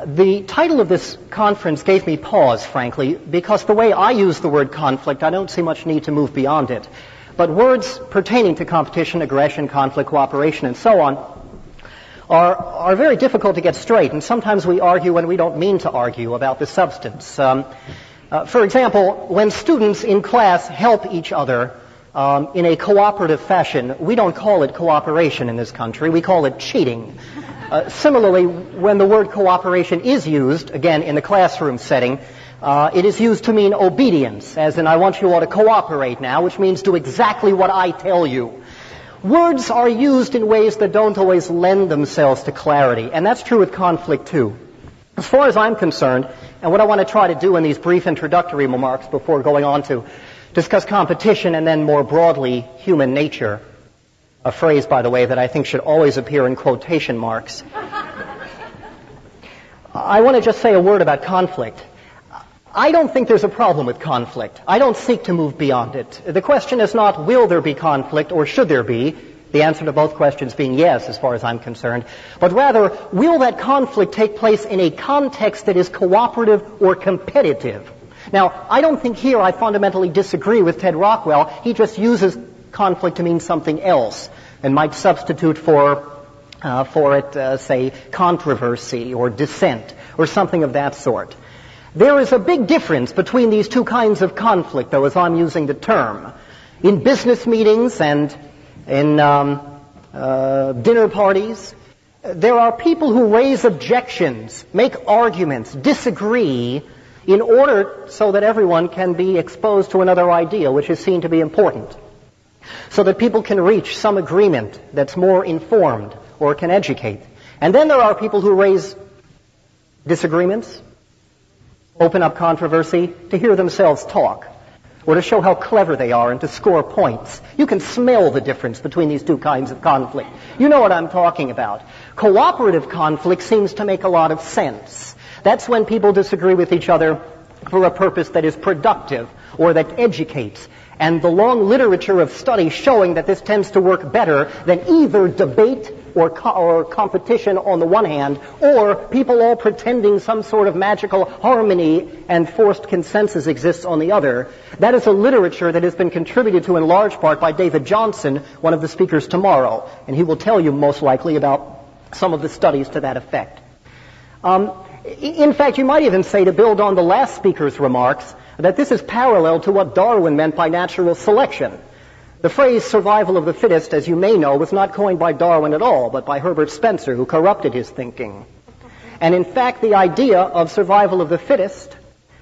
The title of this conference gave me pause, frankly, because the way I use the word conflict, I don't see much need to move beyond it. But words pertaining to competition, aggression, conflict, cooperation, and so on are very difficult to get straight, and sometimes we argue when we don't mean to argue about the substance. For example, when students in class help each other in a cooperative fashion, we don't call it cooperation in this country, we call it cheating. Similarly, when the word cooperation is used, again in the classroom setting, it is used to mean obedience, as in I want you all to cooperate now, which means do exactly what I tell you. Words are used in ways that don't always lend themselves to clarity, and that's true with conflict too. As far as I'm concerned, and what I want to try to do in these brief introductory remarks before going on to discuss competition and then more broadly human nature, a phrase, by the way, that I think should always appear in quotation marks. I want to just say a word about conflict. I don't think there's a problem with conflict. I don't seek to move beyond it. The question is not will there be conflict or should there be, the answer to both questions being yes as far as I'm concerned, but rather will that conflict take place in a context that is cooperative or competitive. Now, I don't think here I fundamentally disagree with Ted Rockwell. He just uses conflict to mean something else and might substitute for it, say, controversy or dissent or something of that sort. There is a big difference between these two kinds of conflict, though, as I'm using the term. In business meetings and in dinner parties, there are people who raise objections, make arguments, disagree, in order so that everyone can be exposed to another idea, which is seen to be important, so that people can reach some agreement that's more informed or can educate. And then there are people who raise disagreements, open up controversy to hear themselves talk, or to show how clever they are and to score points. You can smell the difference between these two kinds of conflict. You know what I'm talking about. Cooperative conflict seems to make a lot of sense. That's when people disagree with each other for a purpose that is productive or that educates. And the long literature of study showing that this tends to work better than either debate or competition on the one hand, or people all pretending some sort of magical harmony and forced consensus exists on the other. That is a literature that has been contributed to in large part by David Johnson, one of the speakers tomorrow, and he will tell you most likely about some of the studies to that effect. In fact, you might even say, to build on the last speaker's remarks, that this is parallel to what Darwin meant by natural selection. The phrase survival of the fittest, as you may know, was not coined by Darwin at all, but by Herbert Spencer, who corrupted his thinking. And in fact, the idea of survival of the fittest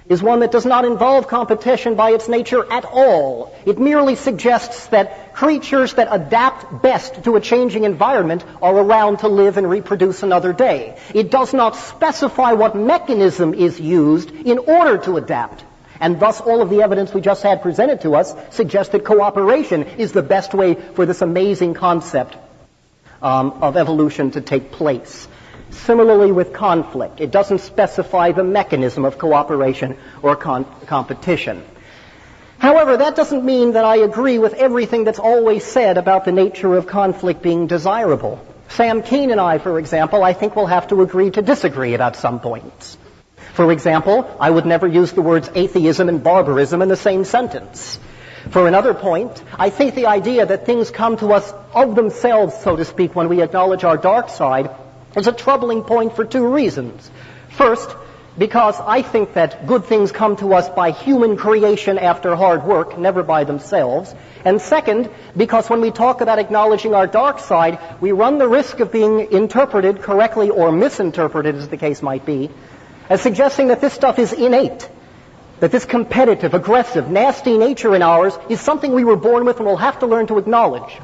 is one that does not involve competition by its nature at all. It merely suggests that creatures that adapt best to a changing environment are around to live and reproduce another day. It does not specify what mechanism is used in order to adapt. And thus all of the evidence we just had presented to us suggests that cooperation is the best way for this amazing concept of evolution to take place. Similarly with conflict, it doesn't specify the mechanism of cooperation or competition. However, that doesn't mean that I agree with everything that's always said about the nature of conflict being desirable. Sam Kohn and I, for example, I think will have to agree to disagree about some points. For example, I would never use the words atheism and barbarism in the same sentence. For another point, I think the idea that things come to us of themselves, so to speak, when we acknowledge our dark side is a troubling point for two reasons. First, because I think that good things come to us by human creation after hard work, never by themselves. And second, because when we talk about acknowledging our dark side, we run the risk of being interpreted correctly or misinterpreted, as the case might be, as suggesting that this stuff is innate, that this competitive, aggressive, nasty nature in ours is something we were born with and will have to learn to acknowledge,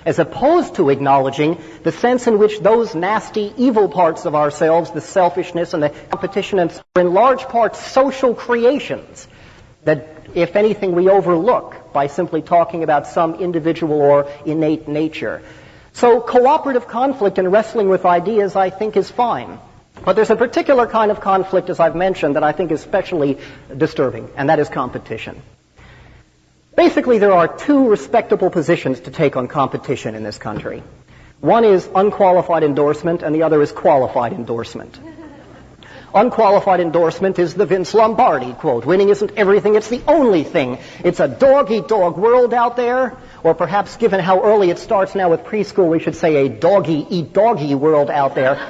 as opposed to acknowledging the sense in which those nasty, evil parts of ourselves, the selfishness and the competition, and are in large part social creations that, if anything, we overlook by simply talking about some individual or innate nature. So cooperative conflict and wrestling with ideas, I think, is fine. But there's a particular kind of conflict, as I've mentioned, that I think is especially disturbing, and that is competition. Basically, there are two respectable positions to take on competition in this country. One is unqualified endorsement, and the other is qualified endorsement. Unqualified endorsement is the Vince Lombardi quote. Winning isn't everything, it's the only thing. It's a dog-eat-dog world out there, or perhaps given how early it starts now with preschool, we should say a doggy-eat-doggy world out there.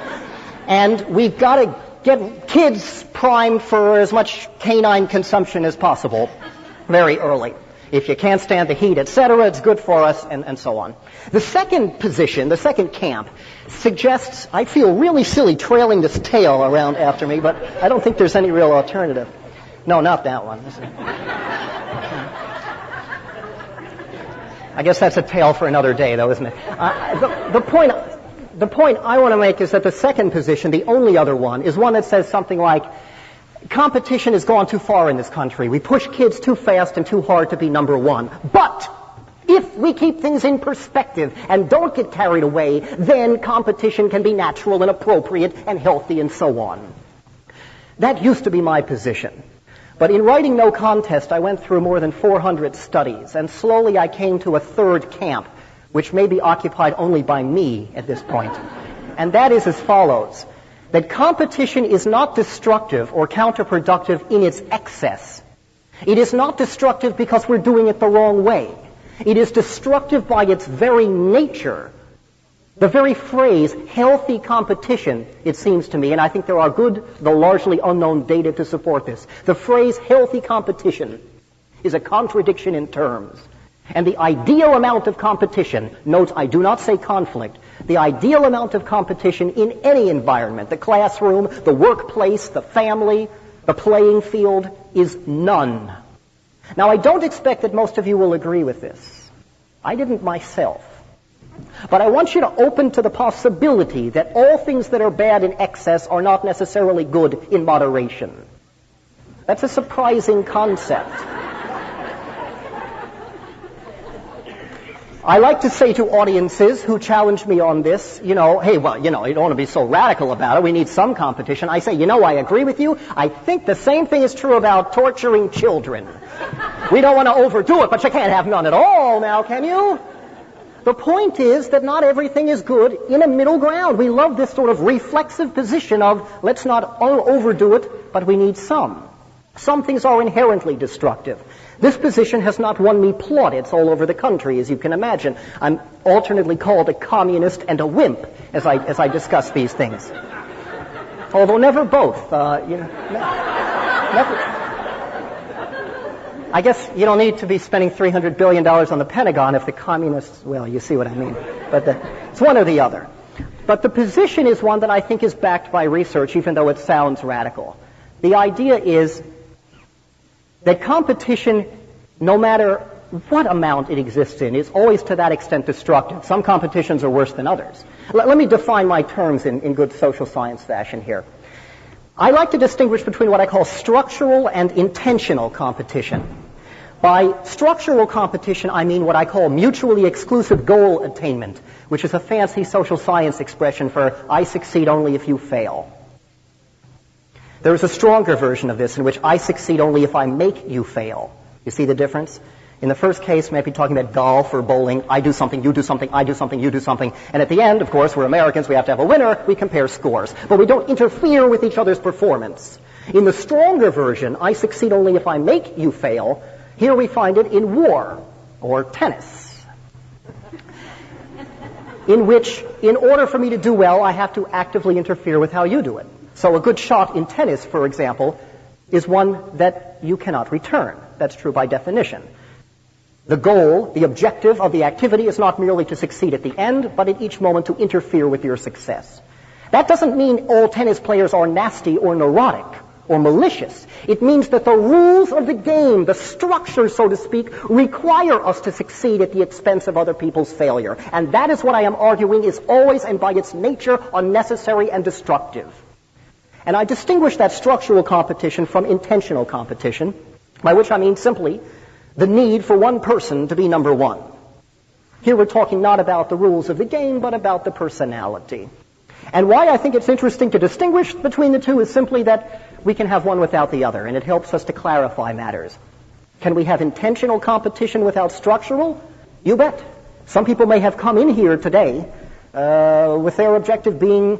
And we've got to get kids primed for as much canine consumption as possible very early. If you can't stand the heat, etc., it's good for us, and so on. The second position, the second camp, suggests, I feel really silly trailing this tail around after me, but I don't think there's any real alternative. No, not that one. I guess that's a tale for another day, though, isn't it? The point I want to make is that the second position, the only other one, is one that says something like, competition has gone too far in this country. We push kids too fast and too hard to be number one. But if we keep things in perspective and don't get carried away, then competition can be natural and appropriate and healthy and so on. That used to be my position. But in writing No Contest, I went through more than 400 studies, and slowly I came to a third camp, which may be occupied only by me at this point. And that is as follows: that competition is not destructive or counterproductive in its excess. It is not destructive because we're doing it the wrong way. It is destructive by its very nature. The very phrase, healthy competition, it seems to me, and I think there are good, though largely unknown data to support this, the phrase healthy competition is a contradiction in terms. And the ideal amount of competition, note I do not say conflict, the ideal amount of competition in any environment, the classroom, the workplace, the family, the playing field, is none. Now, I don't expect that most of you will agree with this. I didn't myself. But I want you to open to the possibility that all things that are bad in excess are not necessarily good in moderation. That's a surprising concept. I like to say to audiences who challenge me on this, hey, well, you don't want to be so radical about it. We need some competition. I say, I agree with you. I think the same thing is true about torturing children. We don't want to overdo it, but you can't have none at all now, can you? The point is that not everything is good in a middle ground. We love this sort of reflexive position of let's not overdo it, but we need some. Some things are inherently destructive. This position has not won me plaudits all over the country, as you can imagine. I'm alternately called a communist and a wimp as I discuss these things. Although never both. Never. I guess you don't need to be spending $300 billion on the Pentagon if the communists, well, you see what I mean. But it's one or the other. But the position is one that I think is backed by research, even though it sounds radical. The idea is that competition, no matter what amount it exists in, is always to that extent destructive. Some competitions are worse than others. Let me define my terms in good social science fashion here. I like to distinguish between what I call structural and intentional competition. By structural competition, I mean what I call mutually exclusive goal attainment, which is a fancy social science expression for I succeed only if you fail. There is a stronger version of this in which I succeed only if I make you fail. You see the difference? In the first case, we might be talking about golf or bowling. I do something, you do something, I do something, you do something. And at the end, of course, we're Americans, we have to have a winner, we compare scores. But we don't interfere with each other's performance. In the stronger version, I succeed only if I make you fail, here we find it in war or tennis, in which, in order for me to do well, I have to actively interfere with how you do it. So a good shot in tennis, for example, is one that you cannot return. That's true by definition. The goal, the objective of the activity is not merely to succeed at the end, but at each moment to interfere with your success. That doesn't mean all tennis players are nasty or neurotic or malicious. It means that the rules of the game, the structure, so to speak, require us to succeed at the expense of other people's failure. And that is what I am arguing is always and by its nature unnecessary and destructive. And I distinguish that structural competition from intentional competition, by which I mean simply the need for one person to be number one. Here we're talking not about the rules of the game, but about the personality. And why I think it's interesting to distinguish between the two is simply that we can have one without the other, and it helps us to clarify matters. Can we have intentional competition without structural? You bet. Some people may have come in here today with their objective being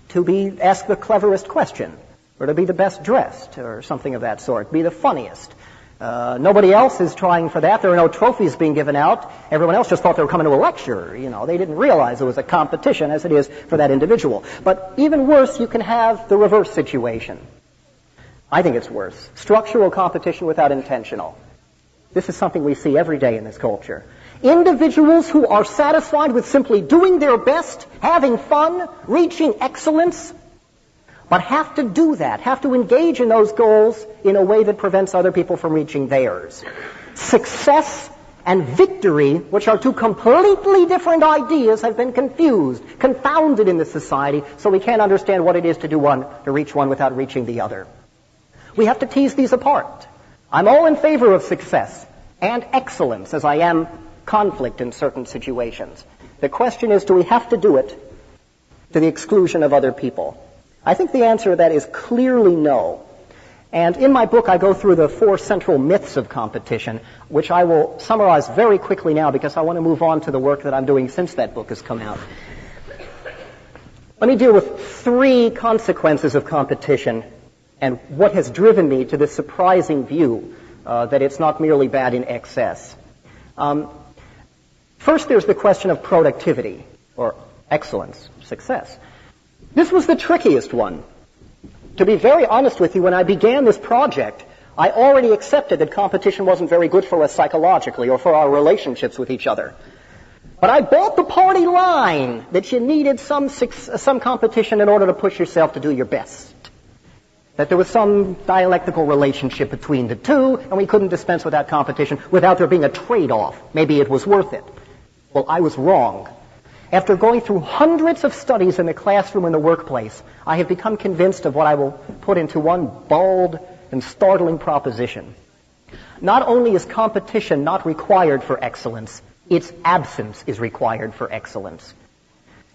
to be asked the cleverest question. or to be the best dressed, or something of that sort, be the funniest. Nobody else is trying for that. There are no trophies being given out. Everyone else just thought they were coming to a lecture. They didn't realize it was a competition as it is for that individual. But even worse, you can have the reverse situation. I think it's worse. Structural competition without intentional. This is something we see every day in this culture. Individuals who are satisfied with simply doing their best, having fun, reaching excellence, but have to do that, have to engage in those goals in a way that prevents other people from reaching theirs. Success and victory, which are two completely different ideas, have been confused, confounded in this society, so we can't understand what it is to reach one without reaching the other. We have to tease these apart. I'm all in favor of success and excellence, as I am conflict in certain situations. The question is, do we have to do it to the exclusion of other people? I think the answer to that is clearly no. And in my book, I go through the 4 central myths of competition, which I will summarize very quickly now because I want to move on to the work that I'm doing since that book has come out. Let me deal with 3 consequences of competition and what has driven me to this surprising view that it's not merely bad in excess. First, there's the question of productivity, or excellence, success. This was the trickiest one. To be very honest with you, when I began this project, I already accepted that competition wasn't very good for us psychologically or for our relationships with each other. But I bought the party line that you needed some competition in order to push yourself to do your best. That there was some dialectical relationship between the two, and we couldn't dispense with that competition without there being a trade-off. Maybe it was worth it. Well, I was wrong. After going through hundreds of studies in the classroom and the workplace, I have become convinced of what I will put into one bold and startling proposition. Not only is competition not required for excellence, its absence is required for excellence.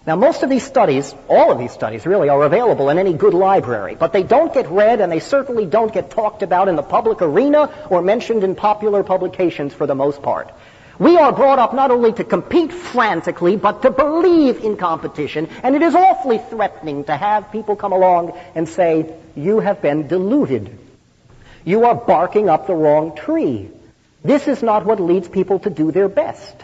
Now, most of these studies, all of these studies really, are available in any good library, but they don't get read and they certainly don't get talked about in the public arena or mentioned in popular publications for the most part. We are brought up not only to compete frantically, but to believe in competition, and it is awfully threatening to have people come along and say, you have been deluded. You are barking up the wrong tree. This is not what leads people to do their best.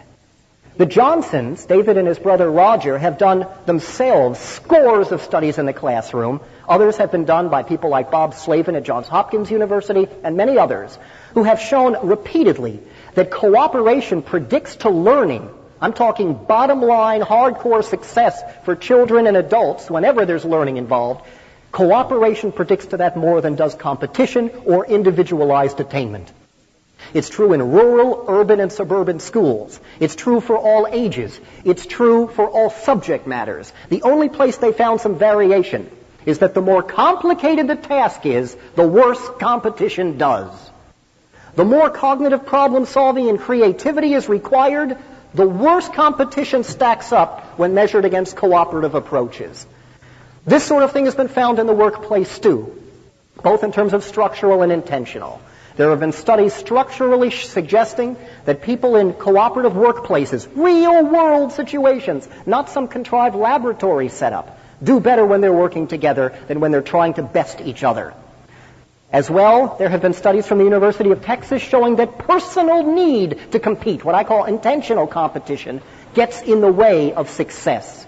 The Johnsons, David and his brother Roger, have done themselves scores of studies in the classroom. Others have been done by people like Bob Slavin at Johns Hopkins University and many others who have shown repeatedly that cooperation predicts to learning. I'm talking bottom line, hardcore success for children and adults whenever there's learning involved. Cooperation predicts to that more than does competition or individualized attainment. It's true in rural, urban, and suburban schools. It's true for all ages. It's true for all subject matters. The only place they found some variation is that the more complicated the task is, the worse competition does. The more cognitive problem solving and creativity is required, the worse competition stacks up when measured against cooperative approaches. This sort of thing has been found in the workplace too, both in terms of structural and intentional. There have been studies structurally suggesting that people in cooperative workplaces, real-world situations, not some contrived laboratory setup, do better when they're working together than when they're trying to best each other. As well, there have been studies from the University of Texas showing that personal need to compete, what I call intentional competition, gets in the way of success.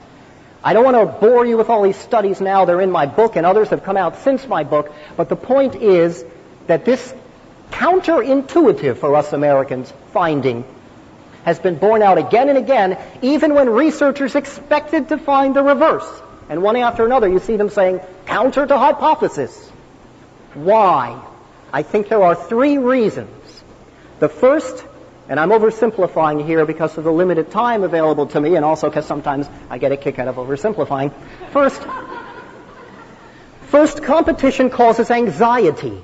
I don't want to bore you with all these studies now. They're in my book, and others have come out since my book. But the point is that this counterintuitive for us Americans finding has been borne out again and again, even when researchers expected to find the reverse. And one after another, you see them saying, counter to hypothesis. Why? I think there are 3 reasons. The first, and I'm oversimplifying here because of the limited time available to me, and also because sometimes I get a kick out of oversimplifying. First, competition causes anxiety.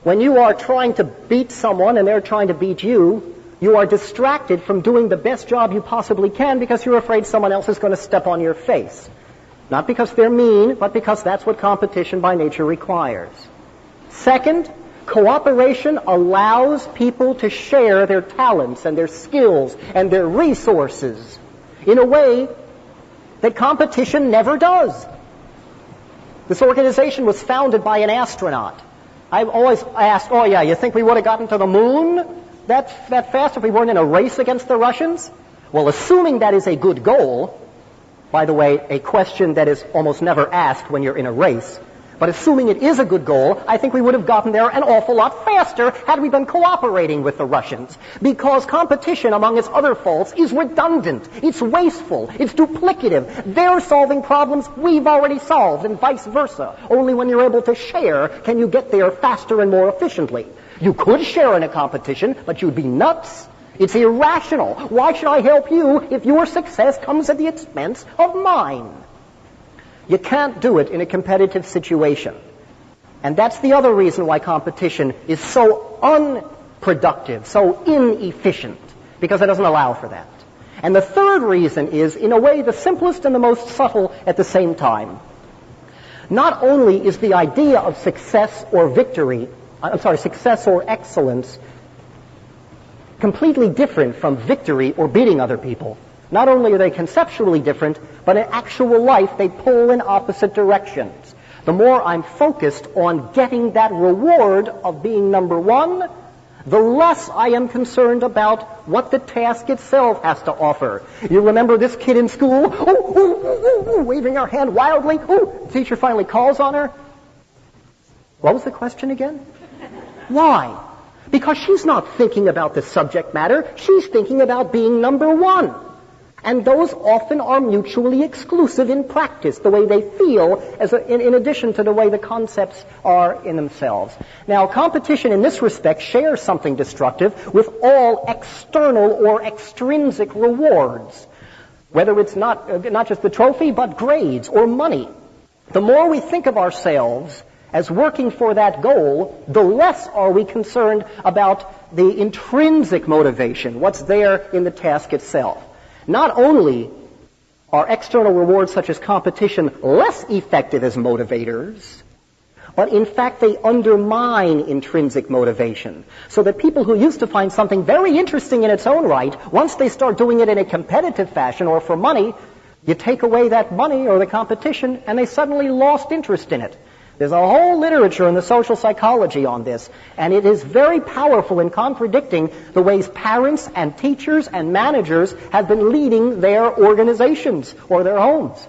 When you are trying to beat someone and they're trying to beat you, you are distracted from doing the best job you possibly can because you're afraid someone else is going to step on your face. Not because they're mean, but because that's what competition by nature requires. Second, cooperation allows people to share their talents and their skills and their resources in a way that competition never does. This organization was founded by an astronaut. I've always asked, oh yeah, you think we would have gotten to the moon that fast if we weren't in a race against the Russians? Well, assuming that is a good goal, by the way, a question that is almost never asked when you're in a race, but assuming it is a good goal, I think we would have gotten there an awful lot faster had we been cooperating with the Russians. Because competition, among its other faults, is redundant, it's wasteful, it's duplicative. They're solving problems we've already solved, and vice versa. Only when you're able to share can you get there faster and more efficiently. You could share in a competition, but you'd be nuts. It's irrational. Why should I help you if your success comes at the expense of mine? You can't do it in a competitive situation. And that's the other reason why competition is so unproductive, so inefficient, because it doesn't allow for that. And the third reason is, in a way, the simplest and the most subtle at the same time. Not only is the idea of success or victory, success or excellence completely different from victory or beating other people. Not only are they conceptually different, but in actual life they pull in opposite directions. The more I'm focused on getting that reward of being number one, the less I am concerned about what the task itself has to offer. You remember this kid in school, waving her hand wildly, teacher finally calls on her. What was the question again? Why? Because she's not thinking about the subject matter, she's thinking about being number one. And those often are mutually exclusive in practice, the way they feel, in addition to the way the concepts are in themselves. Now, competition in this respect shares something destructive with all external or extrinsic rewards, whether it's not just the trophy, but grades or money. The more we think of ourselves as working for that goal, the less are we concerned about the intrinsic motivation, what's there in the task itself. Not only are external rewards such as competition less effective as motivators, but in fact they undermine intrinsic motivation. So that people who used to find something very interesting in its own right, once they start doing it in a competitive fashion or for money, you take away that money or the competition and they suddenly lost interest in it. There's a whole literature in the social psychology on this, and it is very powerful in contradicting the ways parents and teachers and managers have been leading their organizations or their homes.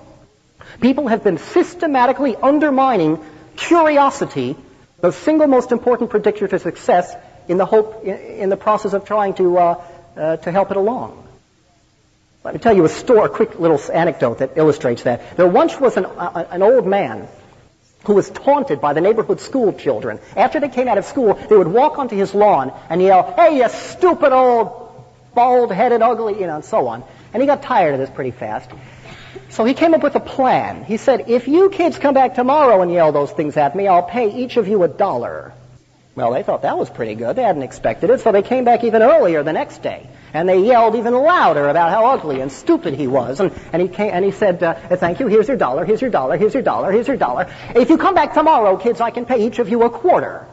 People have been systematically undermining curiosity, the single most important predictor to success, in the process of trying to help it along. Let me tell you a quick little anecdote that illustrates that. There once was an old man who was taunted by the neighborhood school children. After they came out of school, they would walk onto his lawn and yell, "Hey, you stupid old bald-headed ugly," and so on. And he got tired of this pretty fast. So he came up with a plan. He said, "If you kids come back tomorrow and yell those things at me, I'll pay each of you $1. Well, they thought that was pretty good. They hadn't expected it, so they came back even earlier the next day. And they yelled even louder about how ugly and stupid he was. And he said, "Thank you, here's your $1, here's your $1, here's your $1, here's your $1. If you come back tomorrow, kids, I can pay each of you $0.25.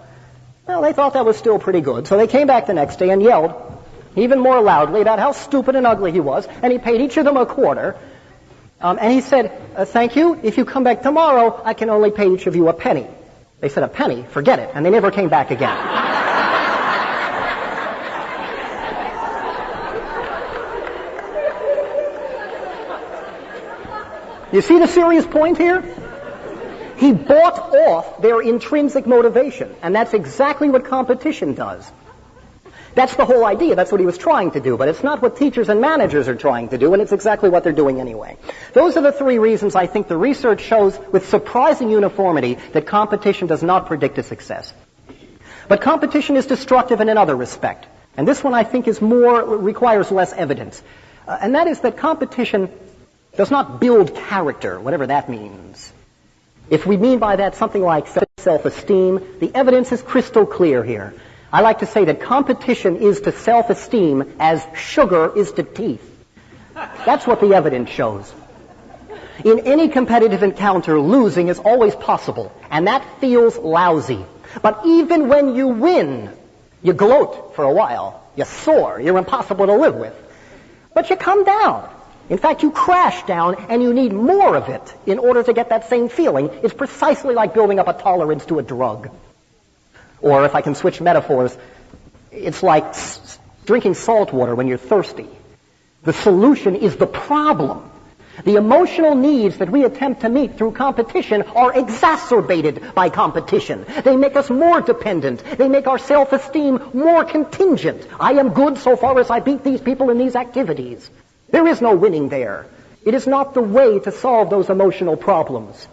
Well, they thought that was still pretty good, so they came back the next day and yelled even more loudly about how stupid and ugly he was, and he paid each of them $0.25. And he said, "Thank you, if you come back tomorrow, I can only pay each of you $0.01. They said, "A penny? Forget it." And they never came back again. You see the serious point here? He bought off their intrinsic motivation, and that's exactly what competition does. That's the whole idea. That's what he was trying to do, but it's not what teachers and managers are trying to do, and it's exactly what they're doing anyway. Those are the three reasons I think the research shows with surprising uniformity that competition does not predict a success. But competition is destructive in another respect, and this one I think requires less evidence, and that is that competition does not build character, whatever that means. If we mean by that something like self-esteem, the evidence is crystal clear here. I like to say that competition is to self-esteem as sugar is to teeth. That's what the evidence shows. In any competitive encounter, losing is always possible, and that feels lousy. But even when you win, you gloat for a while. You soar. You're impossible to live with. But you come down. In fact, you crash down and you need more of it in order to get that same feeling. It's precisely like building up a tolerance to a drug. Or if I can switch metaphors, it's like drinking salt water when you're thirsty. The solution is the problem. The emotional needs that we attempt to meet through competition are exacerbated by competition. They make us more dependent. They make our self-esteem more contingent. I am good so far as I beat these people in these activities. There is no winning there. It is not the way to solve those emotional problems.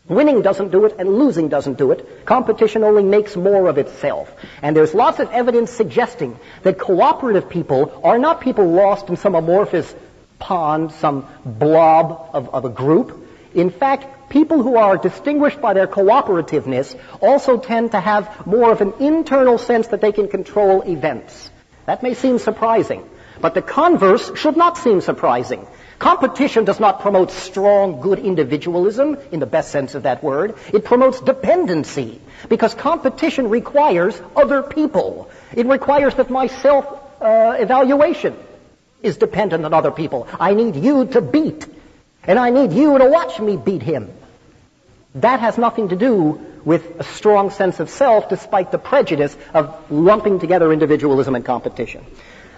Winning doesn't do it, and losing doesn't do it. Competition only makes more of itself. And there's lots of evidence suggesting that cooperative people are not people lost in some amorphous pond, some blob of a group. In fact, people who are distinguished by their cooperativeness also tend to have more of an internal sense that they can control events. That may seem surprising, but the converse should not seem surprising. Competition does not promote strong, good individualism in the best sense of that word. It promotes dependency, because competition requires other people. It requires that my self-evaluation is dependent on other people. I need you to beat, and I need you to watch me beat him. That has nothing to do with a strong sense of self, despite the prejudice of lumping together individualism and competition.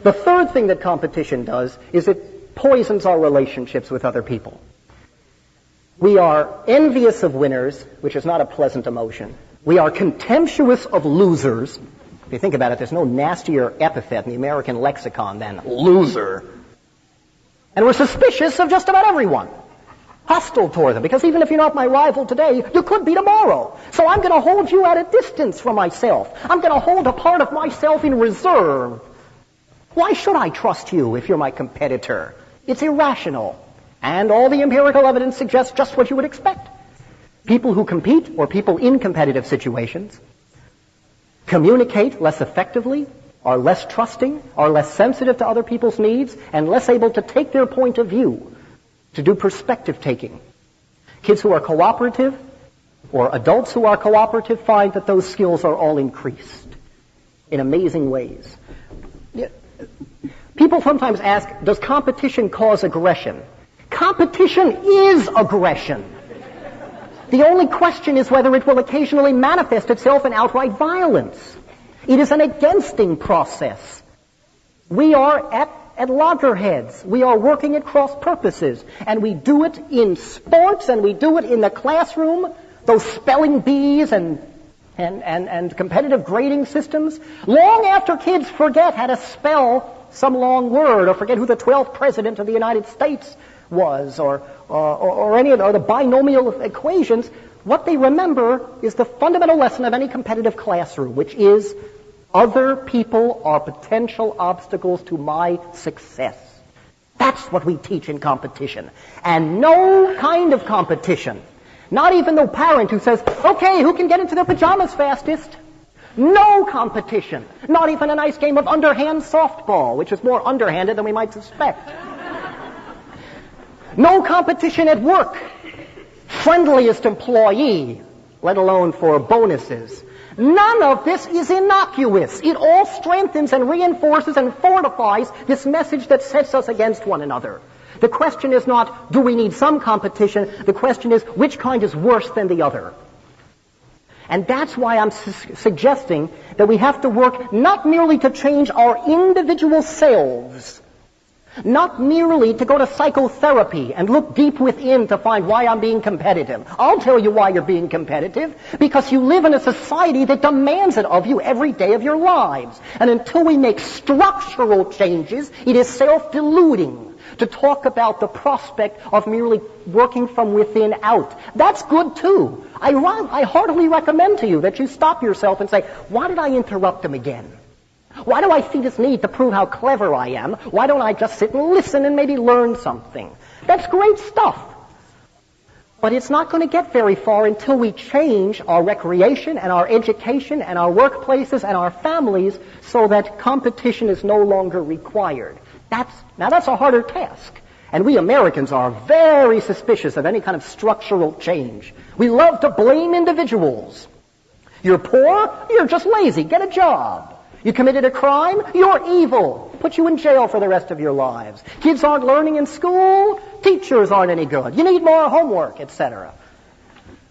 The third thing that competition does is it poisons our relationships with other people. We are envious of winners, which is not a pleasant emotion. We are contemptuous of losers. If you think about it, there's no nastier epithet in the American lexicon than loser. And we're suspicious of just about everyone. Hostile toward them, because even if you're not my rival today, you could be tomorrow. So I'm going to hold you at a distance from myself. I'm going to hold a part of myself in reserve. Why should I trust you if you're my competitor? It's irrational. And all the empirical evidence suggests just what you would expect. People who compete, or people in competitive situations, communicate less effectively, are less trusting, are less sensitive to other people's needs, and less able to take their point of view, to do perspective taking. Kids who are cooperative, or adults who are cooperative, find that those skills are all increased in amazing ways. People sometimes ask, does competition cause aggression? Competition is aggression. The only question is whether it will occasionally manifest itself in outright violence. It is an against-ing process. We are at loggerheads. We are working at cross purposes. And we do it in sports, and we do it in the classroom, those spelling bees and competitive grading systems. Long after kids forget how to spell some long word, or forget who the 12th president of the United States was, or any of the binomial equations, what they remember is the fundamental lesson of any competitive classroom, which is other people are potential obstacles to my success. That's what we teach in competition. And no kind of competition, not even the parent who says, okay, who can get into their pajamas fastest? No competition. Not even a nice game of underhand softball, which is more underhanded than we might suspect. No competition at work. Friendliest employee, let alone for bonuses. None of this is innocuous. It all strengthens and reinforces and fortifies this message that sets us against one another. The question is not, do we need some competition? The question is, which kind is worse than the other? And that's why I'm suggesting that we have to work not merely to change our individual selves, not merely to go to psychotherapy and look deep within to find why I'm being competitive. I'll tell you why you're being competitive. Because you live in a society that demands it of you every day of your lives. And until we make structural changes, it is self-deluding to talk about the prospect of merely working from within out. That's good too. I heartily recommend to you that you stop yourself and say, why did I interrupt him again? Why do I feel this need to prove how clever I am? Why don't I just sit and listen and maybe learn something? That's great stuff. But it's not going to get very far until we change our recreation and our education and our workplaces and our families so that competition is no longer required. That's a harder task. And we Americans are very suspicious of any kind of structural change. We love to blame individuals. You're poor, you're just lazy, get a job. You committed a crime? You're evil. Put you in jail for the rest of your lives. Kids aren't learning in school? Teachers aren't any good. You need more homework, etc.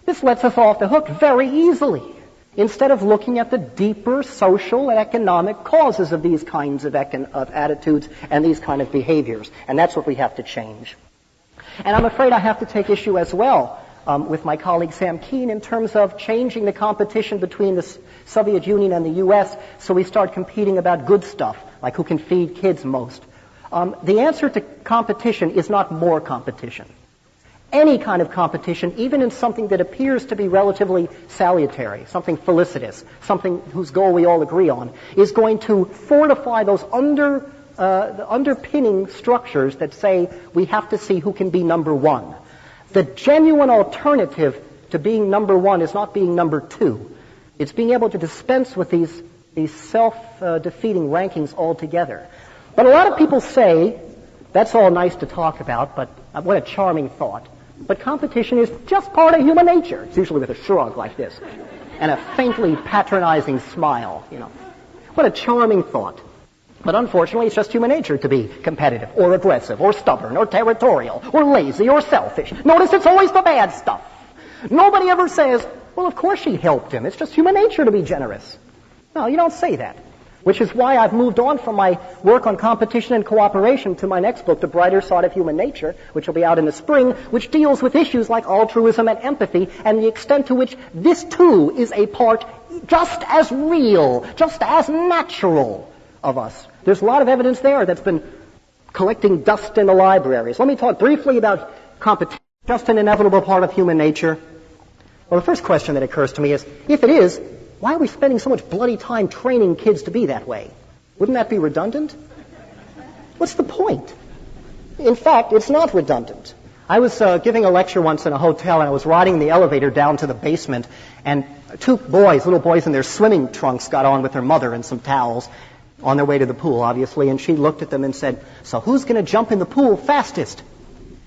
This lets us off the hook very easily, instead of looking at the deeper social and economic causes of these kinds of attitudes and these kind of behaviors. And that's what we have to change. And I'm afraid I have to take issue as well with my colleague Sam Kohn in terms of changing the competition between the Soviet Union and the U.S. so we start competing about good stuff, like who can feed kids most. The answer to competition is not more competition. Any kind of competition, even in something that appears to be relatively salutary, something felicitous, something whose goal we all agree on, is going to fortify those the underpinning structures that say we have to see who can be number one. The genuine alternative to being number one is not being number two. It's being able to dispense with these self-defeating rankings altogether. But a lot of people say, that's all nice to talk about, but what a charming thought. But competition is just part of human nature. It's usually with a shrug like this and a faintly patronizing smile, What a charming thought. But unfortunately, it's just human nature to be competitive or aggressive or stubborn or territorial or lazy or selfish. Notice it's always the bad stuff. Nobody ever says, well, of course she helped him. It's just human nature to be generous. No, you don't say that. Which is why I've moved on from my work on competition and cooperation to my next book, The Brighter Side of Human Nature, which will be out in the spring, which deals with issues like altruism and empathy and the extent to which this too is a part just as real, just as natural of us. There's a lot of evidence there that's been collecting dust in the libraries. Let me talk briefly about competition, just an inevitable part of human nature. Well, the first question that occurs to me is, if it is, why are we spending so much bloody time training kids to be that way? Wouldn't that be redundant? What's the point? In fact, it's not redundant. I was giving a lecture once in a hotel, and I was riding the elevator down to the basement, and two boys, little boys in their swimming trunks, got on with their mother and some towels on their way to the pool, obviously, and she looked at them and said, so who's going to jump in the pool fastest?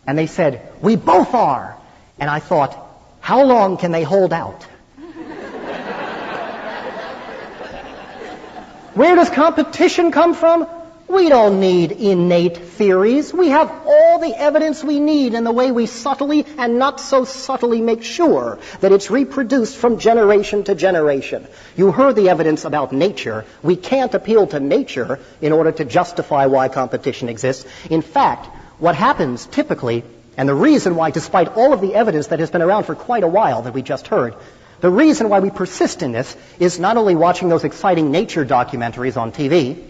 And they said, we both are. And I thought, how long can they hold out? Where does competition come from? We don't need innate theories. We have all the evidence we need in the way we subtly and not so subtly make sure that it's reproduced from generation to generation. You heard the evidence about nature. We can't appeal to nature in order to justify why competition exists. In fact, what happens typically, and the reason why, despite all of the evidence that has been around for quite a while that we just heard, the reason why we persist in this is not only watching those exciting nature documentaries on TV,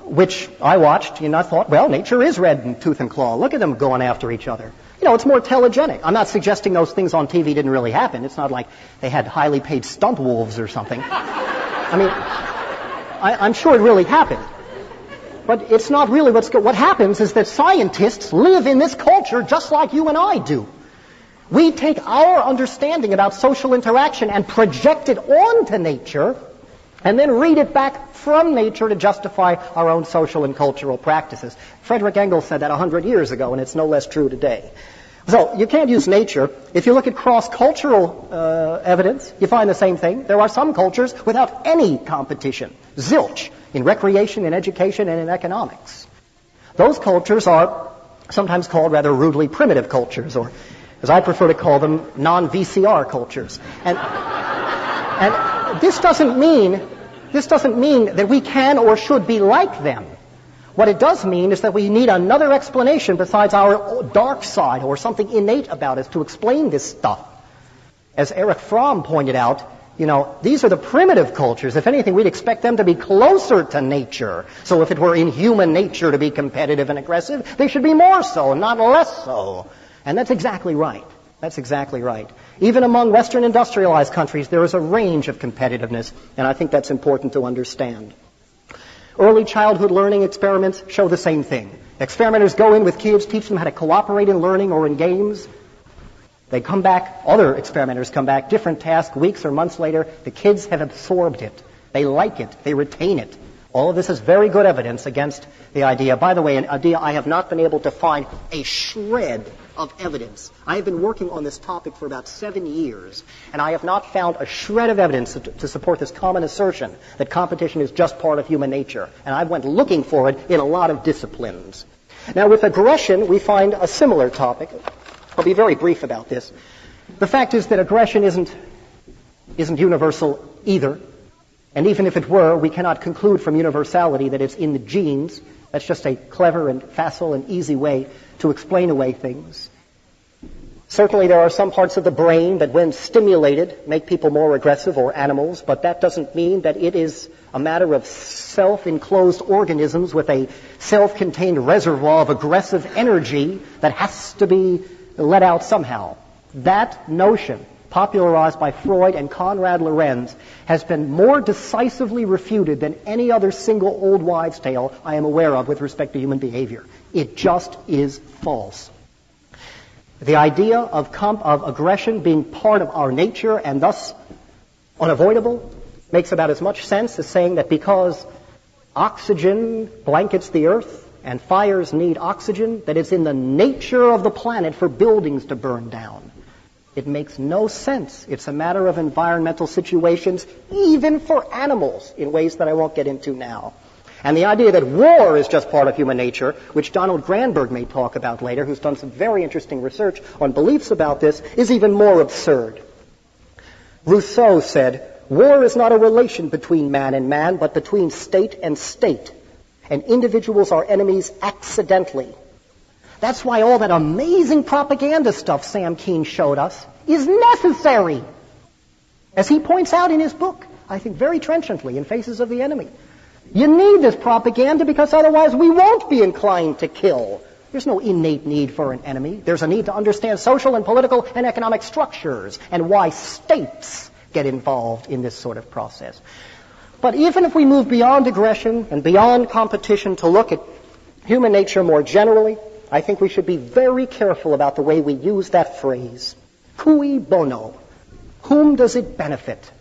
which I watched, and I thought, well, nature is red in tooth and claw. Look at them going after each other. It's more telegenic. I'm not suggesting those things on TV didn't really happen. It's not like they had highly paid stunt wolves or something. I mean, I'm sure it really happened. But it's not really what happens is that scientists live in this culture just like you and I do. We take our understanding about social interaction and project it onto nature and then read it back from nature to justify our own social and cultural practices. Frederick Engels said that 100 years ago, and it's no less true today. So you can't use nature. If you look at cross-cultural evidence, you find the same thing. There are some cultures without any competition, zilch, in recreation, in education, and in economics. Those cultures are sometimes called rather rudely primitive cultures, or as I prefer to call them, non-VCR cultures. And this doesn't mean that we can or should be like them. What it does mean is that we need another explanation besides our dark side or something innate about us to explain this stuff. As Erich Fromm pointed out, these are the primitive cultures. If anything, we'd expect them to be closer to nature. So if it were in human nature to be competitive and aggressive, they should be more so, not less so. And that's exactly right. That's exactly right. Even among Western industrialized countries, there is a range of competitiveness, and I think that's important to understand. Early childhood learning experiments show the same thing. Experimenters go in with kids, teach them how to cooperate in learning or in games. They come back, other experimenters come back, different task, weeks or months later, the kids have absorbed it. They like it. They retain it. All of this is very good evidence against the idea. By the way, an idea I have not been able to find a shred of evidence. I have been working on this topic for about 7 years, and I have not found a shred of evidence to support this common assertion that competition is just part of human nature. And I went looking for it in a lot of disciplines. Now, with aggression, we find a similar topic. I'll be very brief about this. The fact is that aggression isn't universal either. And even if it were, we cannot conclude from universality that it's in the genes. That's just a clever and facile and easy way to explain away things. Certainly there are some parts of the brain that, when stimulated, make people more aggressive, or animals, but that doesn't mean that it is a matter of self-enclosed organisms with a self-contained reservoir of aggressive energy that has to be let out somehow. That notion, popularized by Freud and Konrad Lorenz, has been more decisively refuted than any other single old wives' tale I am aware of with respect to human behavior. It just is false. The idea of aggression being part of our nature and thus unavoidable makes about as much sense as saying that because oxygen blankets the earth and fires need oxygen, that it's in the nature of the planet for buildings to burn down. It makes no sense. It's a matter of environmental situations, even for animals, in ways that I won't get into now. And the idea that war is just part of human nature, which Donald Granberg may talk about later, who's done some very interesting research on beliefs about this, is even more absurd. Rousseau said, "War is not a relation between man and man, but between state and state. And individuals are enemies accidentally." That's why all that amazing propaganda stuff Sam Kean showed us is necessary. As he points out in his book, I think very trenchantly, in Faces of the Enemy. You need this propaganda because otherwise we won't be inclined to kill. There's no innate need for an enemy. There's a need to understand social and political and economic structures and why states get involved in this sort of process. But even if we move beyond aggression and beyond competition to look at human nature more generally, I think we should be very careful about the way we use that phrase. Cui bono? Whom does it benefit?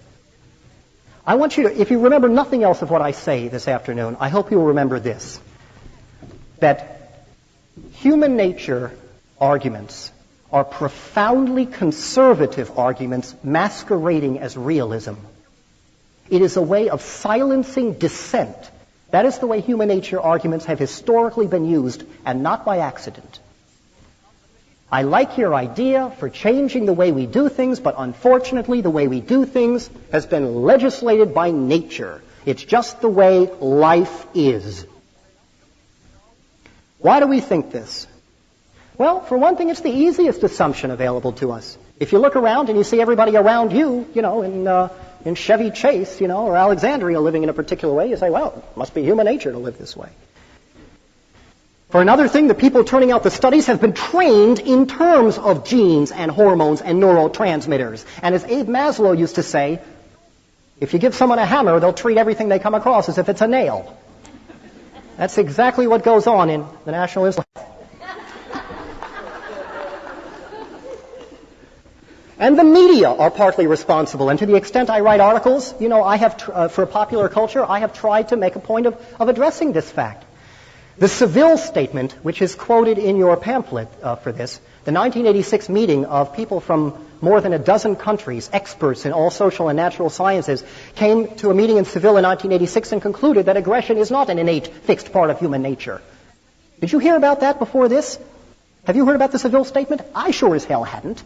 I want you to, if you remember nothing else of what I say this afternoon, I hope you'll remember this. That human nature arguments are profoundly conservative arguments masquerading as realism. It is a way of silencing dissent. That is the way human nature arguments have historically been used, and not by accident. I like your idea for changing the way we do things, but unfortunately the way we do things has been legislated by nature. It's just the way life is. Why do we think this? Well, for one thing, it's the easiest assumption available to us. If you look around and you see everybody around you, in Chevy Chase, or Alexandria living in a particular way, you say, well, it must be human nature to live this way. For another thing, the people turning out the studies have been trained in terms of genes and hormones and neurotransmitters. And as Abe Maslow used to say, if you give someone a hammer, they'll treat everything they come across as if it's a nail. That's exactly what goes on in the National Institute. And the media are partly responsible. And to the extent I write articles, I have, for popular culture, I have tried to make a point of addressing this fact. The Seville Statement, which is quoted in your pamphlet for this, the 1986 meeting of people from more than a dozen countries, experts in all social and natural sciences, came to a meeting in Seville in 1986 and concluded that aggression is not an innate, fixed part of human nature. Did you hear about that before this? Have you heard about the Seville Statement? I sure as hell hadn't.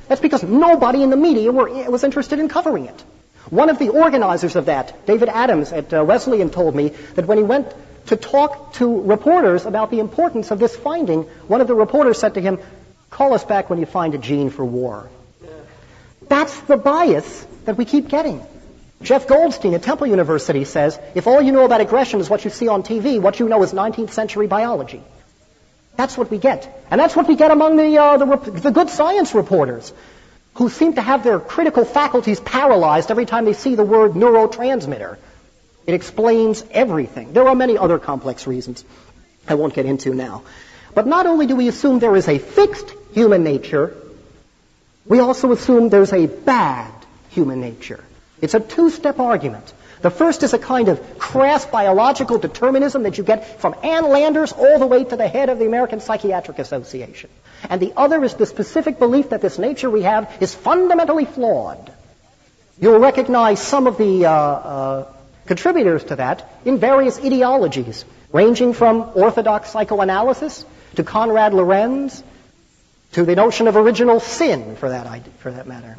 That's because nobody in the media was interested in covering it. One of the organizers of that, David Adams at Wesleyan, told me that when he went to talk to reporters about the importance of this finding, one of the reporters said to him, "Call us back when you find a gene for war." That's the bias that we keep getting. Jeff Goldstein at Temple University says, if all you know about aggression is what you see on TV, what you know is 19th century biology. That's what we get. And that's what we get among the good science reporters, who seem to have their critical faculties paralyzed every time they see the word neurotransmitter. It explains everything. There are many other complex reasons I won't get into now. But not only do we assume there is a fixed human nature, we also assume there's a bad human nature. It's a two-step argument. The first is a kind of crass biological determinism that you get from Ann Landers all the way to the head of the American Psychiatric Association. And the other is the specific belief that this nature we have is fundamentally flawed. You'll recognize some of the contributors to that in various ideologies, ranging from orthodox psychoanalysis to Konrad Lorenz to the notion of original sin, for that matter.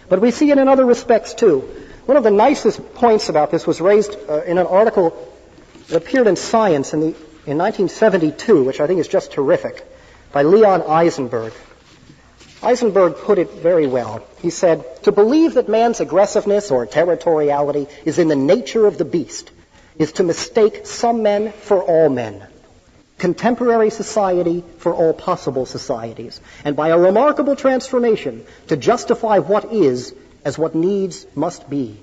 But we see it in other respects, too. One of the nicest points about this was raised in an article that appeared in Science in 1972, which I think is just terrific, by Leon Eisenberg. Eisenberg put it very well. He said, "To believe that man's aggressiveness or territoriality is in the nature of the beast is to mistake some men for all men, contemporary society for all possible societies, and by a remarkable transformation to justify what is as what needs must be.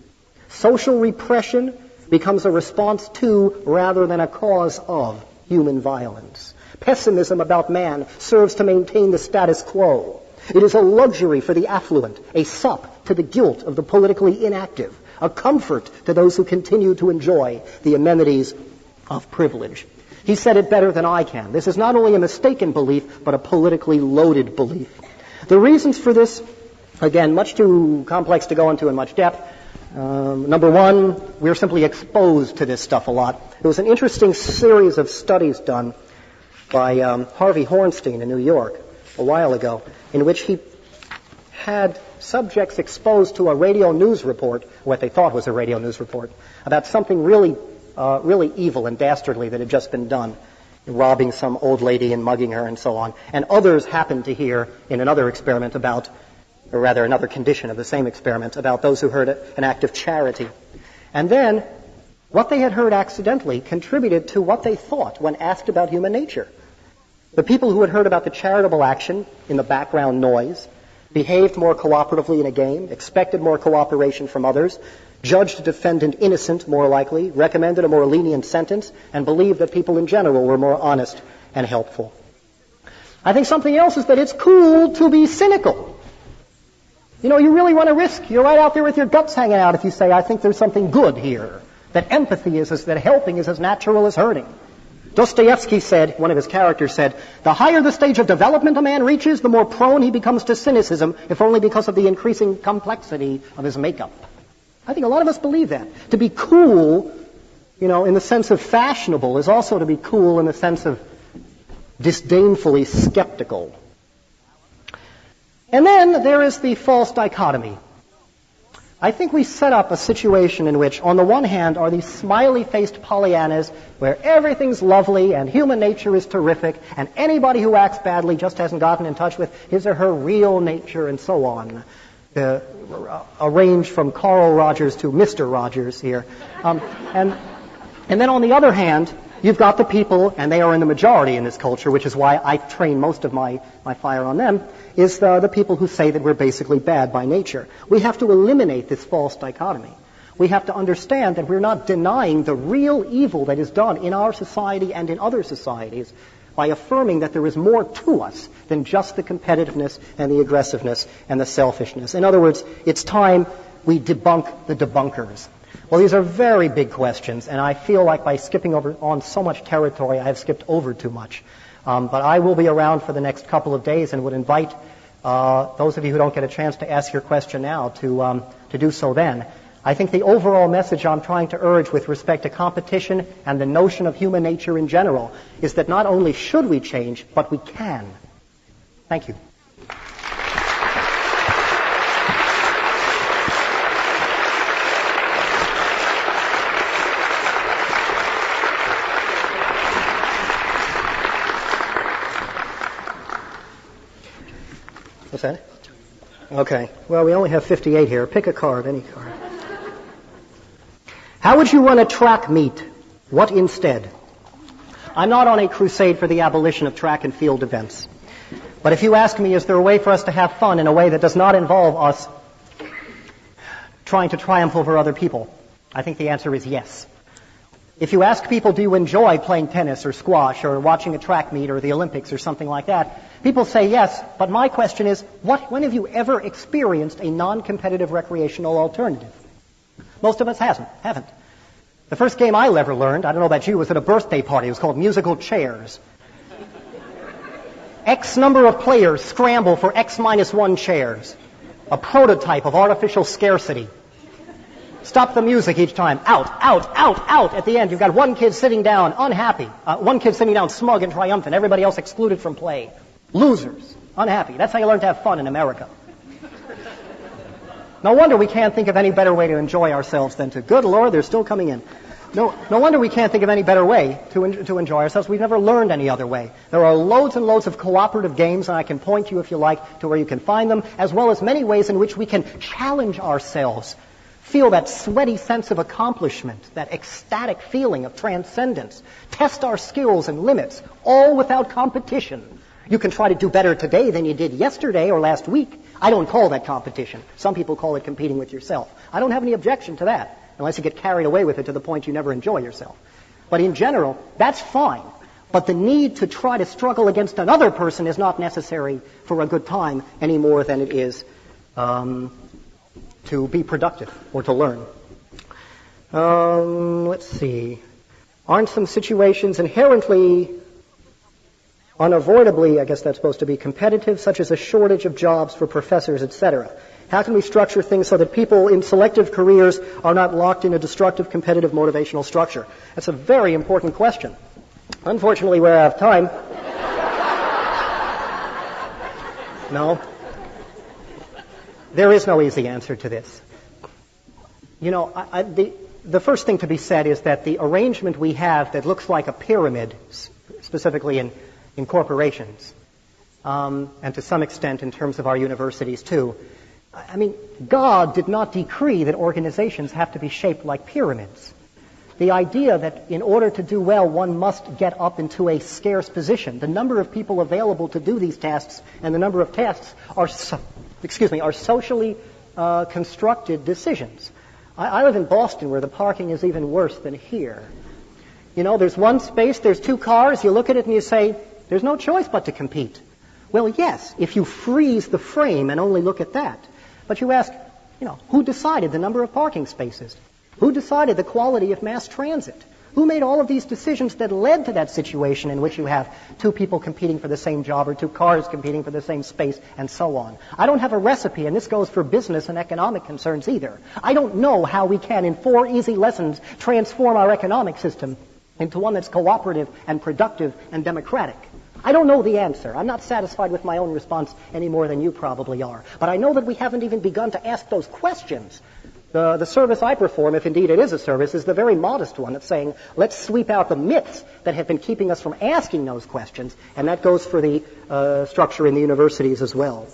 Social repression becomes a response to rather than a cause of human violence. Pessimism about man serves to maintain the status quo. It is a luxury for the affluent, a sop to the guilt of the politically inactive, a comfort to those who continue to enjoy the amenities of privilege." He said it better than I can. This is not only a mistaken belief, but a politically loaded belief. The reasons for this, again, much too complex to go into in much depth. Number one, we're simply exposed to this stuff a lot. There was an interesting series of studies done by Harvey Hornstein in New York a while ago, in which he had subjects exposed to a radio news report, what they thought was a radio news report, about something really evil and dastardly that had just been done, robbing some old lady and mugging her and so on. And others happened to hear in another experiment about, or rather another condition of the same experiment, about those who heard an act of charity. And then what they had heard accidentally contributed to what they thought when asked about human nature. The people who had heard about the charitable action in the background noise behaved more cooperatively in a game, expected more cooperation from others, judged a defendant innocent more likely, recommended a more lenient sentence, and believed that people in general were more honest and helpful. I think something else is that it's cool to be cynical. You know, you really run a risk. You're right out there with your guts hanging out if you say, I think there's something good here, that empathy is, that helping is as natural as hurting. Dostoevsky said, one of his characters said, the higher the stage of development a man reaches, the more prone he becomes to cynicism, if only because of the increasing complexity of his makeup. I think a lot of us believe that. To be cool, you know, in the sense of fashionable, is also to be cool in the sense of disdainfully skeptical. And then there is the false dichotomy. I think we set up a situation in which, on the one hand, are these smiley-faced Pollyannas where everything's lovely and human nature is terrific and anybody who acts badly just hasn't gotten in touch with his or her real nature and so on. A range from Carl Rogers to Mr. Rogers here. And then on the other hand, you've got the people, and they are in the majority in this culture, which is why I train most of my fire on them, is the people who say that we're basically bad by nature. We have to eliminate this false dichotomy. We have to understand that we're not denying the real evil that is done in our society and in other societies by affirming that there is more to us than just the competitiveness and the aggressiveness and the selfishness. In other words, it's time we debunk the debunkers. Well, these are very big questions, and I feel like by skipping over on so much territory, I have skipped over too much. But I will be around for the next couple of days and would invite those of you who don't get a chance to ask your question now to do so then. I think the overall message I'm trying to urge with respect to competition and the notion of human nature in general is that not only should we change, but we can. Thank you. What's that? Okay. Well, we only have 58 here. Pick a card, any card. How would you run a track meet? What instead? I'm not on a crusade for the abolition of track and field events. But if you ask me, is there a way for us to have fun in a way that does not involve us trying to triumph over other people? I think the answer is yes. If you ask people, do you enjoy playing tennis or squash or watching a track meet or the Olympics or something like that, people say yes, but my question is, when have you ever experienced a non-competitive recreational alternative? Most of us haven't. The first game I ever learned, I don't know about you, was at a birthday party. It was called musical chairs. X number of players scramble for X minus 1 chairs. A prototype of artificial scarcity. Stop the music each time. Out, out, out, out. At the end, you've got one kid sitting down unhappy. One kid sitting down smug and triumphant. Everybody else excluded from play. Losers. Unhappy. That's how you learn to have fun in America. No wonder we can't think of any better way to enjoy ourselves than to, good Lord, they're still coming in. No wonder we can't think of any better way to enjoy ourselves. We've never learned any other way. There are loads and loads of cooperative games, and I can point you, if you like, to where you can find them, as well as many ways in which we can challenge ourselves, feel that sweaty sense of accomplishment, that ecstatic feeling of transcendence, test our skills and limits, all without competition. You can try to do better today than you did yesterday or last week. I don't call that competition. Some people call it competing with yourself. I don't have any objection to that, unless you get carried away with it to the point you never enjoy yourself. But in general, that's fine. But the need to try to struggle against another person is not necessary for a good time any more than it is to be productive or to learn. Let's see. Aren't some situations inherently, unavoidably, I guess that's supposed to be competitive, such as a shortage of jobs for professors, etc.? How can we structure things so that people in selective careers are not locked in a destructive, competitive, motivational structure? That's a very important question. Unfortunately, we're out of time. No. There is no easy answer to this. You know, the first thing to be said is that the arrangement we have that looks like a pyramid, specifically in corporations, and to some extent in terms of our universities too, I mean, God did not decree that organizations have to be shaped like pyramids. The idea that in order to do well, one must get up into a scarce position. The number of people available to do these tasks and the number of tasks are socially constructed decisions. I live in Boston, where the parking is even worse than here. You know, there's one space, there's 2 cars, you look at it and you say, there's no choice but to compete. Well, yes, if you freeze the frame and only look at that. But you ask, you know, who decided the number of parking spaces? Who decided the quality of mass transit? Who made all of these decisions that led to that situation in which you have 2 people competing for the same job or 2 cars competing for the same space and so on? I don't have a recipe, and this goes for business and economic concerns either. I don't know how we can, in 4 easy lessons, transform our economic system into one that's cooperative and productive and democratic. I don't know the answer. I'm not satisfied with my own response any more than you probably are. But I know that we haven't even begun to ask those questions. The service I perform, if indeed it is a service, is the very modest one. It's saying, let's sweep out the myths that have been keeping us from asking those questions, and that goes for the structure in the universities as well.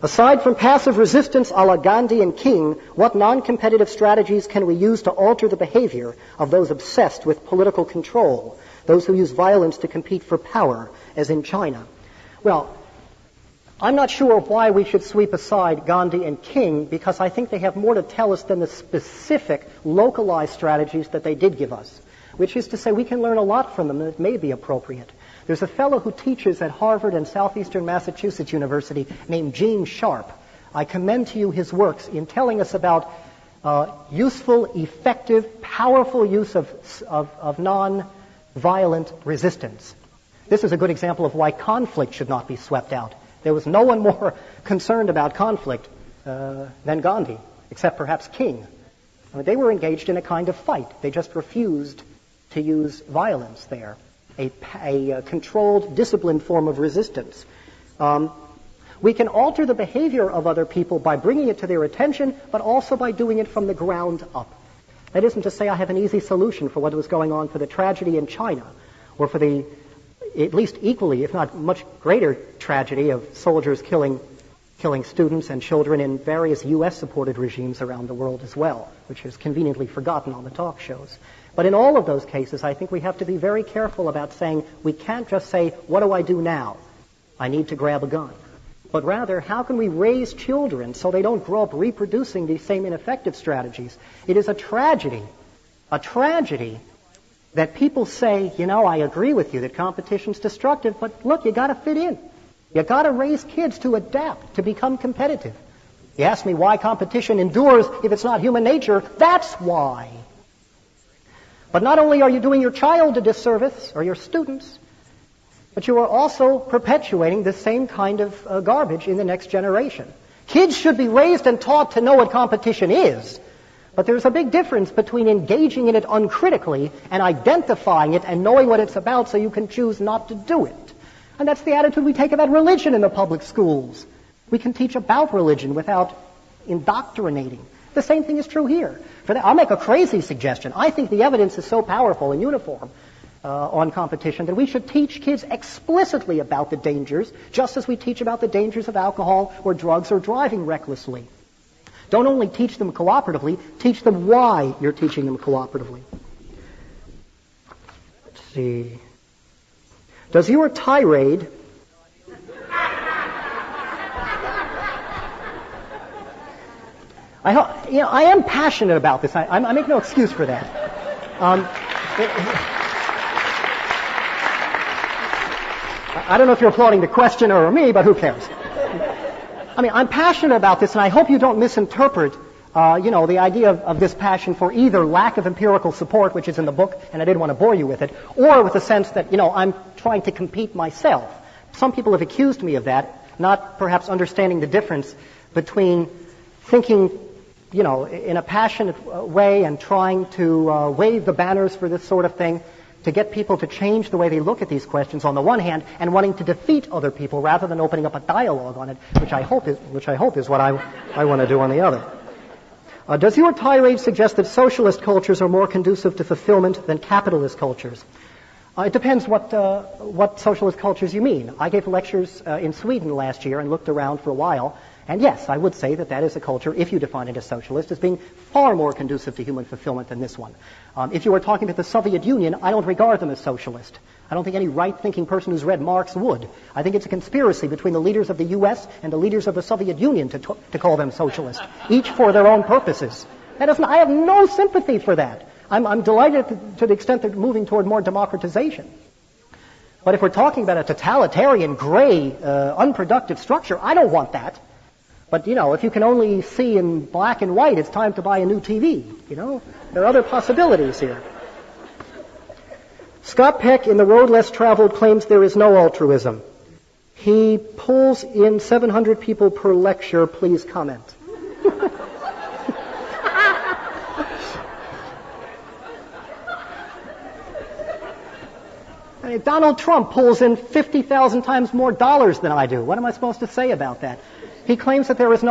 Aside from passive resistance a la Gandhi and King, what non-competitive strategies can we use to alter the behavior of those obsessed with political control, those who use violence to compete for power, as in China? Well, I'm not sure why we should sweep aside Gandhi and King, because I think they have more to tell us than the specific, localized strategies that they did give us, which is to say we can learn a lot from them that may be appropriate. There's a fellow who teaches at Harvard and Southeastern Massachusetts University named Gene Sharp. I commend to you his works in telling us about useful, effective, powerful use of non-violent resistance. This is a good example of why conflict should not be swept out. There was no one more concerned about conflict than Gandhi, except perhaps King. I mean, they were engaged in a kind of fight. They just refused to use violence there, a controlled, disciplined form of resistance. We can alter the behavior of other people by bringing it to their attention, but also by doing it from the ground up. That isn't to say I have an easy solution for what was going on for the tragedy in China, or for the at least equally, if not much greater tragedy of soldiers killing students and children in various U.S.-supported regimes around the world as well, which is conveniently forgotten on the talk shows. But in all of those cases, I think we have to be very careful about saying, we can't just say, what do I do now? I need to grab a gun. But rather, how can we raise children so they don't grow up reproducing these same ineffective strategies? It is a tragedy that people say, I agree with you that competition's destructive, but look, you got to fit in. You got to raise kids to adapt, to become competitive. You ask me why competition endures if it's not human nature. That's why. But not only are you doing your child a disservice, or your students, but you are also perpetuating the same kind of garbage in the next generation. Kids should be raised and taught to know what competition is, but there's a big difference between engaging in it uncritically and identifying it and knowing what it's about so you can choose not to do it. And that's the attitude we take about religion in the public schools. We can teach about religion without indoctrinating. The same thing is true here. I'll make a crazy suggestion. I think the evidence is so powerful and uniform on competition that we should teach kids explicitly about the dangers, just as we teach about the dangers of alcohol or drugs or driving recklessly. Don't only teach them cooperatively, teach them why you're teaching them cooperatively. Let's see. Does your tirade I am passionate about this. I make no excuse for that. I don't know if you're applauding the questioner or me, but who cares? I'm passionate about this, and I hope you don't misinterpret, the idea of this passion for either lack of empirical support, which is in the book, and I didn't want to bore you with it, or with the sense that, I'm trying to compete myself. Some people have accused me of that, not perhaps understanding the difference between thinking in a passionate way and trying to wave the banners for this sort of thing to get people to change the way they look at these questions on the one hand, and wanting to defeat other people rather than opening up a dialogue on it, which I hope is what I want to do on the other. Does your tirade suggest that socialist cultures are more conducive to fulfillment than capitalist cultures? It depends what socialist cultures you mean. I gave lectures in Sweden last year and looked around for a while. And yes, I would say that is a culture, if you define it as socialist, as being far more conducive to human fulfillment than this one. If you were talking about the Soviet Union, I don't regard them as socialist. I don't think any right-thinking person who's read Marx would. I think it's a conspiracy between the leaders of the U.S. and the leaders of the Soviet Union to call them socialist, each for their own purposes. I have no sympathy for that. I'm delighted to the extent they're moving toward more democratization. But if we're talking about a totalitarian, gray, unproductive structure, I don't want that. But, if you can only see in black and white, it's time to buy a new TV. There are other possibilities here. Scott Peck in The Road Less Traveled claims there is no altruism. He pulls in 700 people per lecture. Please comment. Donald Trump pulls in 50,000 times more dollars than I do. What am I supposed to say about that? He claims that there is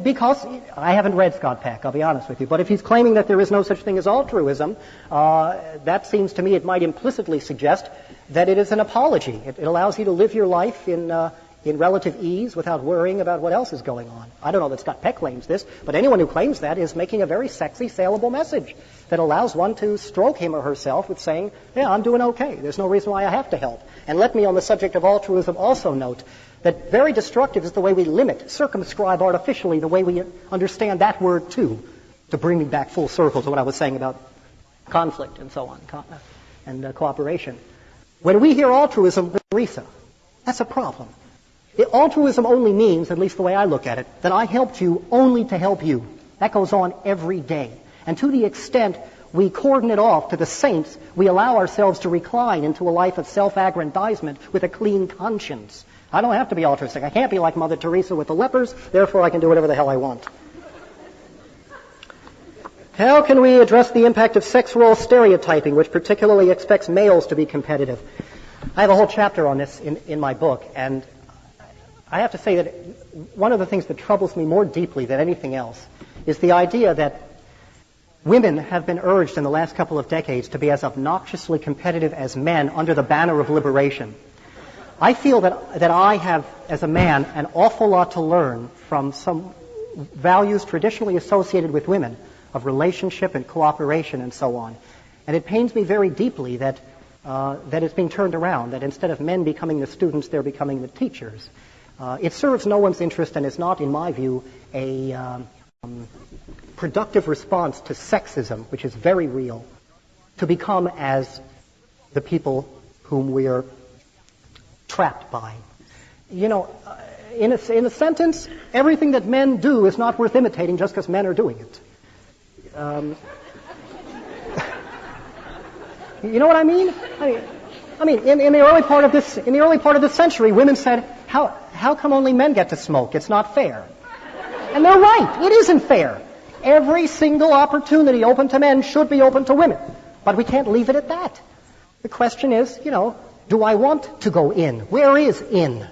because I haven't read Scott Peck, I'll be honest with you, but if he's claiming that there is no such thing as altruism, that seems to me it might implicitly suggest that it is an apology. It allows you to live your life in relative ease without worrying about what else is going on. I don't know that Scott Peck claims this, but anyone who claims that is making a very sexy, saleable message that allows one to stroke him or herself with saying, yeah, I'm doing okay. There's no reason why I have to help. And let me, on the subject of altruism, also note that very destructive is the way we limit, circumscribe artificially the way we understand that word too, to bring me back full circle to what I was saying about conflict and so on, and cooperation. When we hear altruism, Teresa, that's a problem. Altruism only means, at least the way I look at it, that I helped you only to help you. That goes on every day. And to the extent we cordon it off to the saints, we allow ourselves to recline into a life of self-aggrandizement with a clean conscience. I don't have to be altruistic. I can't be like Mother Teresa with the lepers, therefore I can do whatever the hell I want. How can we address the impact of sex role stereotyping, which particularly expects males to be competitive? I have a whole chapter on this in my book, and I have to say that one of the things that troubles me more deeply than anything else is the idea that women have been urged in the last couple of decades to be as obnoxiously competitive as men under the banner of liberation. I feel that I have, as a man, an awful lot to learn from some values traditionally associated with women of relationship and cooperation and so on. And it pains me very deeply that it's being turned around, that instead of men becoming the students, they're becoming the teachers. It serves no one's interest and is not, in my view, a productive response to sexism, which is very real, to become as the people whom we are trapped by. You know, in a sentence, everything that men do is not worth imitating just because men are doing it. You know what I mean? I mean, in the early part of this century, women said, "How come only men get to smoke? It's not fair." And they're right. It isn't fair. Every single opportunity open to men should be open to women. But we can't leave it at that. The question is, you know, do I want to go in? Where is in?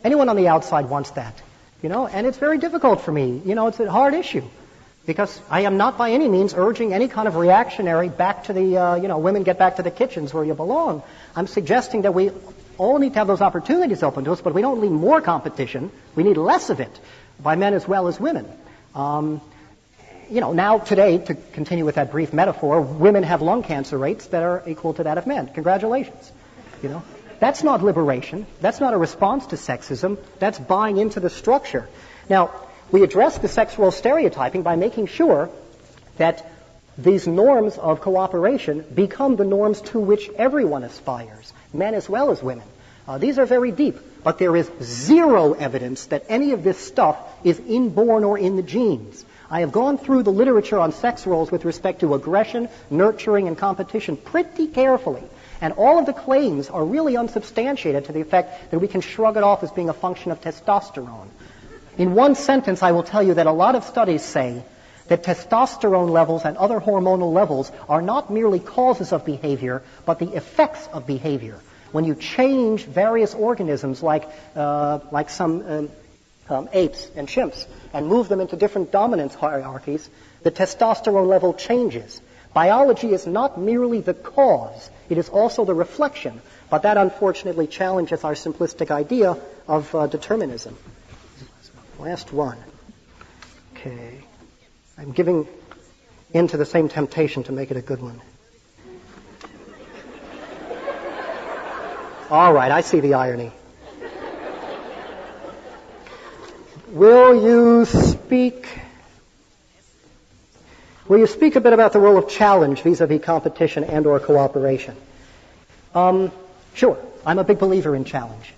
Anyone on the outside wants that, you know, and it's very difficult for me. You know, it's a hard issue because I am not by any means urging any kind of reactionary back to the, women get back to the kitchens where you belong. I'm suggesting that we all need to have those opportunities open to us, but we don't need more competition. We need less of it by men as well as women. Now today, to continue with that brief metaphor, women have lung cancer rates that are equal to that of men. Congratulations. You know, that's not liberation. That's not a response to sexism. That's buying into the structure. Now, we address the sex role stereotyping by making sure that these norms of cooperation become the norms to which everyone aspires, men as well as women. These are very deep, but there is zero evidence that any of this stuff is inborn or in the genes. I have gone through the literature on sex roles with respect to aggression, nurturing, and competition pretty carefully. And all of the claims are really unsubstantiated to the effect that we can shrug it off as being a function of testosterone. In one sentence, I will tell you that a lot of studies say that testosterone levels and other hormonal levels are not merely causes of behavior, but the effects of behavior. When you change various organisms like some apes and chimps and move them into different dominance hierarchies, the testosterone level changes. Biology is not merely the cause, it is also the reflection, but that unfortunately challenges our simplistic idea of determinism. Last one. Okay. I'm giving in to the same temptation to make it a good one. All right, I see the irony. Will you speak a bit about the role of challenge vis-a-vis competition and or cooperation? Sure. I'm a big believer in challenge.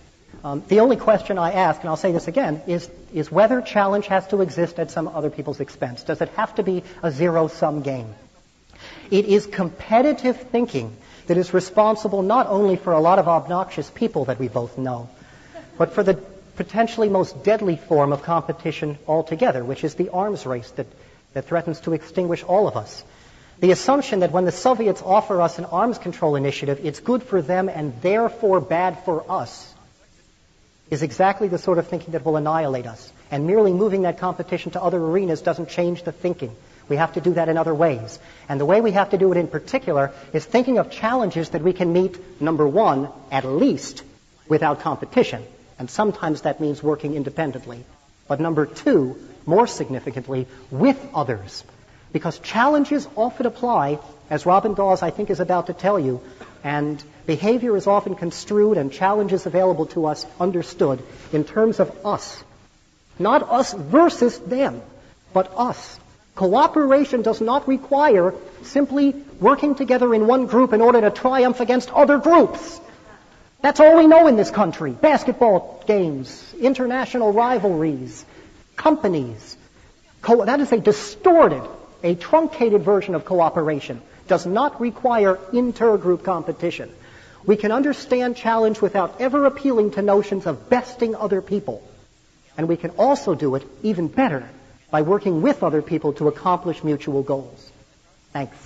The only question I ask, and I'll say this again, is whether challenge has to exist at some other people's expense. Does it have to be a zero-sum game? It is competitive thinking that is responsible not only for a lot of obnoxious people that we both know, but for the potentially most deadly form of competition altogether, which is the arms race that threatens to extinguish all of us. The assumption that when the Soviets offer us an arms control initiative, it's good for them and therefore bad for us, is exactly the sort of thinking that will annihilate us. And merely moving that competition to other arenas doesn't change the thinking. We have to do that in other ways. And the way we have to do it in particular is thinking of challenges that we can meet, number one, at least, without competition. And sometimes that means working independently. But number two, more significantly, with others. Because challenges often apply, as Robin Dawes, I think, is about to tell you, and behavior is often construed and challenges available to us understood in terms of us. Not us versus them, but us. Cooperation does not require simply working together in one group in order to triumph against other groups. That's all we know in this country. Basketball games, international rivalries, companies. That is a distorted, a truncated version of cooperation. Does not require intergroup competition. We can understand challenge without ever appealing to notions of besting other people. And we can also do it even better by working with other people to accomplish mutual goals. Thanks.